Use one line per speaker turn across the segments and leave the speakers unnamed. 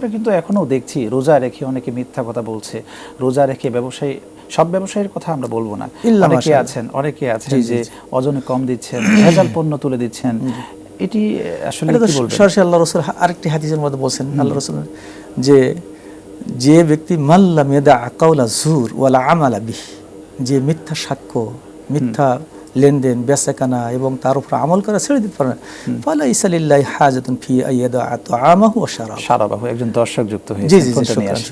আমরা কিন্তু এখনো দেখছি রোজা রেখে অনেকে মিথ্যা কথা বলছে, রোজা রেখে ব্যবসায়ী, সব ব্যবসায়ীর কথা আমরা বলবো না, অনেকে আছেন যে ওজনে কম দিচ্ছেন, ভেজাল পণ্য তুলে দিচ্ছেন। এটি আসলে কি বলবেন?
সরাসরি আল্লাহ রাসূল আরেকটি হাদিসের মধ্যে বলছেন, আল্লাহ রাসূল যে ব্যক্তি মাল্লাম ইয়াদা কাওলা যুর ওয়ালা আমালা বিহি, যে মিথ্যা সাক্ষ্য, মিথ্যা লেনদেন, বেচাকেনা এবং তার উপর আমল করা ছেড়ে দিতে পারে না, ফালাইসা লিল্লাহি হাজাতুন ফি আইয়াদা তাআমাহু ওয়া শারাবাহু।
একজন দর্শক যুক্ত হয়েছে।
জি জি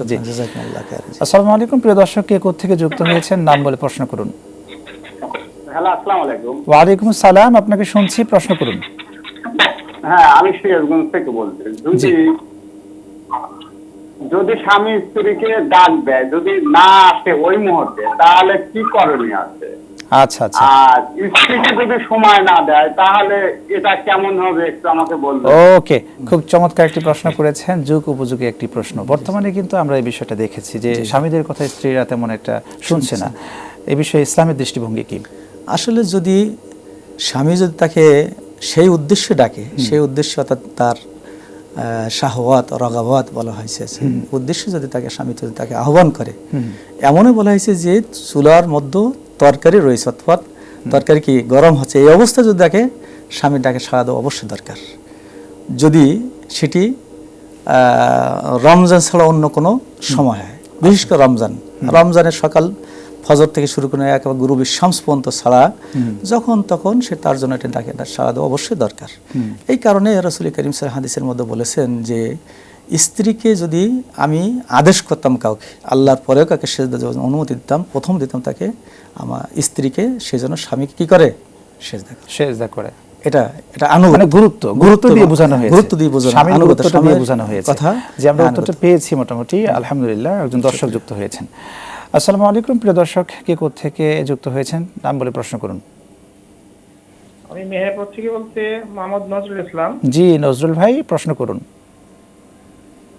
জি, জাযাকাল্লাহু খাইর।
আসসালামু আলাইকুম প্রিয় দর্শক, কে কোথা থেকে যুক্ত হয়েছেন নাম বলে প্রশ্ন করুন।
হ্যালো, আসসালামু আলাইকুম।
ওয়া আলাইকুম আসসালাম, আপনাকে শুনছি, প্রশ্ন করুন।
হ্যাঁ, আমি সিরাজগঞ্জ থেকে বলছি। যদি স্বামী স্ত্রীকে ডাক দেয়, যদি না আসে ওই মুহূর্তে, তাহলে কি করণীয় আছে?
আচ্ছা আচ্ছা।
আর স্ত্রীকে যদি সময় না দেয়, তাহলে এটা কেমন হবে একটু আমাকে বলবেন।
ওকে, খুব চমৎকার একটি প্রশ্ন করেছেন, যুগ উপযোগী একটি প্রশ্ন। বর্তমানে কিন্তু আমরা এই বিষয়টা দেখেছি যে স্বামীদের কথা স্ত্রীরা তেমন একটা শুনছে না। এই বিষয়ে ইসলামের দৃষ্টিভঙ্গি কি?
আসলে যদি স্বামী যদি তাকে সেই উদ্দেশ্যে ডাকে, সেই উদ্দেশ্য অর্থাৎ তার শাহওয়াত রাগাবাত বলা হয়েছে, উদ্দেশ্যে যদি তাকে স্বামী যদি তাকে আহ্বান করে, এমনই বলা হয়েছে যে চুলার মধ্যে তরকারি রয়েছে অথবা তরকারি কি গরম হচ্ছে, এই অবস্থা যদি তাকে স্বামীর ডাকে সাড়া দেওয়া অবশ্যই দরকার। যদি সেটি রমজান ছাড়া অন্য কোনো সময় হয়, বিশেষ করে রমজানের সকাল ফজর থেকে শুরু করে একেবারে গুরুবি শামস পর্যন্ত ছাড়া যখন তখন সে তার জন্য এটা ডাকে সাড়া দেওয়া অবশ্যই দরকার। এই কারণে রাসূল করিম সাল্লাল্লাহু আলাইহি হাদিসের মধ্যে বলেছেন যে স্ত্রীকে যদি আমি আদেশ করতাম কাউকে, আল্লাহর পরেও কাউকে সেজদা দেওয়ার অনুমতি দিতাম, প্রথম দিতাম তাকে আমার স্ত্রীকে, সেজন্য স্বামীকে কি করে
সেজদা করে।
এটা আনুগত্য,
মানে গুরুত্ব দিয়ে বোঝানো হয়েছে,
গুরুত্ব দিয়ে বোঝানো,
আনুগত্যটা দিয়ে বোঝানো হয়েছে
কথা
যে আমরা উত্তরটা পেয়েছি মোটামুটি আলহামদুলিল্লাহ। একজন দর্শক যুক্ত হয়েছেন। আসসালামু আলাইকুম প্রিয় দর্শক, কে কোথা থেকে যুক্ত হয়েছেন নাম বলে প্রশ্ন করুন।
আমি মেহেরপুর থেকে বলছি, মোহাম্মদ নজরুল ইসলাম।
জি নজরুল ভাই, প্রশ্ন করুন।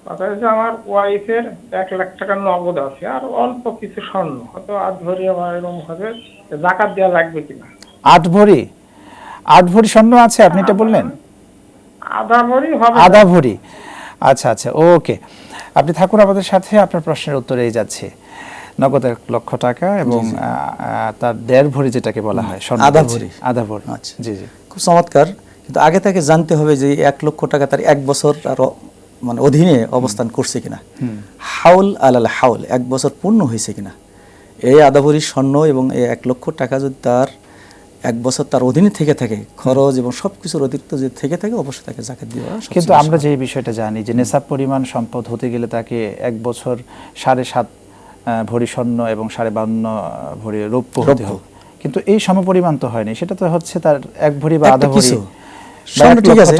কথা হচ্ছে আমার ওয়াইফের 1 লাখ টাকা নগদ আছে আর অল্প কিছু স্বর্ণ, হয়তো 8 ভরি আমার এরকম হবে, যাকাত দেওয়া লাগবে কিনা?
8 ভরি স্বর্ণ আছে আপনি এটা বললেন?
আধা ভরি হবে।
আধা ভরি, আচ্ছা আচ্ছা, ওকে। আপনি থাকুন আমাদের সাথে, আপনার প্রশ্নের উত্তরেই যাচ্ছে। নগদ 1 লক্ষ টাকা এবং তার 1.5 ভরি যেটাকে বলা হয় স্বর্ণ, আধা ভরি।
আচ্ছা
জি জি,
খুব চমৎকার। কিন্তু আগে তাকে জানতে হবে যে 1 লক্ষ টাকা তার 1 বছর আর মানে অধীনে অবস্থান করছে কিনা, হাউল আলাল হাউল 1 বছর পূর্ণ হয়েছে কিনা। এই আধা ভরি স্বর্ণ এবং এই 1 লক্ষ টাকা যদি তার 1 বছর তার অধীনে থেকে থাকে, খরচ এবং সবকিছুর অতিরিক্ত যদি থেকে থাকে, অবশ্যই তাকে যাকাত দেওয়া।
কিন্তু আমরা যে বিষয়টা জানি যে নেশাব পরিমাণ সম্পদ হতে গেলে তাকে 1 বছর 7.5 ভরি স্বর্ণ এবং 52 ভরি রৌপ্য হতে হবে, কিন্তু এই সমপরিমাণ তো হয়নি। সেটা তো হচ্ছে তার 1 ভরি বা আধা ভরি
স্বর্ণ, ঠিক আছে,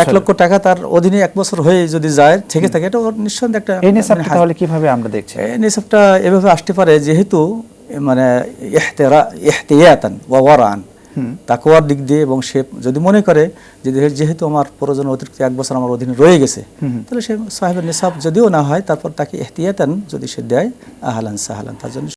1 লক্ষ টাকা তার অধীনে 1 বছর হয়ে যদি যায় থেকে থাকে, এটা নিঃসন্দেহে একটা।
এই নেশাবটা তাহলে কিভাবে আমরা দেখছি?
এই নেশাবটা এভাবে আসতে পারে যেহেতু মানে ইহতিয়াতান ওয়া ওয়ারান, তাকওয়ার দিক দিয়ে, এবং সে যদি মনে করে যে যেহেতু আমার প্রয়োজন অতিরিক্ত 1 বছর আমার অধীনে রয়ে গেছে, তাহলে সে সাহেবের নিসাব যদিও না হয়, তারপর তাকে ইহতিয়াতান যদি সে দেয়, আহলান সাহলান, তার জন্য